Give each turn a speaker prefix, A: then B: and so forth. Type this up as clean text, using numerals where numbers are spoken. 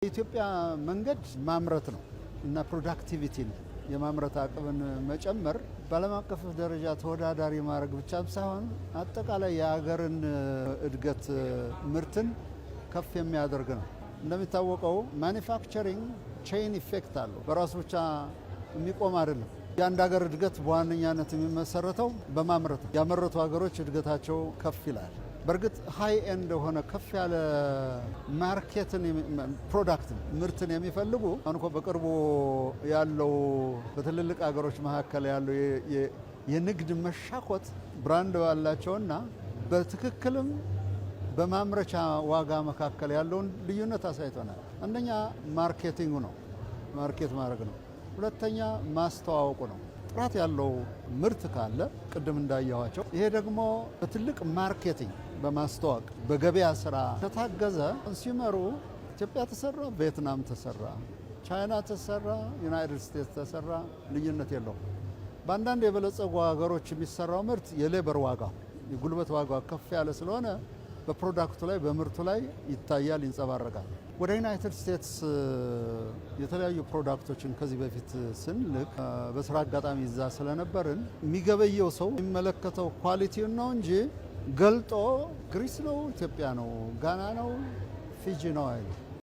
A: የኢትዮጵያ መንገድ ማምረት ነው እና ፕሮዳክቲቪቲን የማምረት አቅምን መጨመር በዓለም አቀፍ ደረጃ ተወዳዳሪ ማድረግ ብቻ ሳይሆን አጠቃላይ የሀገርን እድገት ምርትን ከፍ የሚያደርግ ነው። እንደሚታወቀው ማኒፋክቸሪንግ ቼይን ኢፌክት አለው። በራሱ ብቻ የሚቆም አይደለም። የአንድ ሀገር እድገት በዋነኛነት የሚመሰረተው በማምረት ነው። ያመረቱ ሀገሮች እድገታቸው ከፍ ይላል። በእርግጥ ሃይ ኤንድ ሆነ ከፍ ያለ ማርኬትን ፕሮዳክትን ምርትን የሚፈልጉ አሁን እኮ በቅርቡ ያለው በትልልቅ ሀገሮች መካከል ያለው የንግድ መሻኮት ብራንድ ባላቸውና በትክክልም በማምረቻ ዋጋ መካከል ያለውን ልዩነት አሳይቶናል። አንደኛ ማርኬቲንጉ ነው፣ ማርኬት ማድረግ ነው። ሁለተኛ ማስተዋወቁ ነው። ጥራት ያለው ምርት ካለ ቅድም እንዳየኋቸው ይሄ ደግሞ በትልቅ ማርኬቲንግ በማስተዋወቅ በገበያ ስራ ተታገዘ ኮንሱመሩ ኢትዮጵያ ተሰራ፣ ቪየትናም ተሰራ፣ ቻይና ተሰራ፣ ዩናይትድ ስቴትስ ተሰራ ልዩነት የለውም። በአንዳንድ የበለጸጉ ሀገሮች የሚሰራው ምርት የሌበር ዋጋ የጉልበት ዋጋ ከፍ ያለ ስለሆነ በፕሮዳክቱ ላይ በምርቱ ላይ ይታያል፣ ይንጸባረቃል። ወደ ዩናይትድ ስቴትስ የተለያዩ ፕሮዳክቶችን ከዚህ በፊት ስንልክ በስራ አጋጣሚ እዛ ስለነበርን የሚገበየው ሰው የሚመለከተው ኳሊቲውን ነው እንጂ ገልጦ ግሪስ ነው፣ ኢትዮጵያ ነው፣ ጋና ነው፣ ፊጂ ነው አይደል።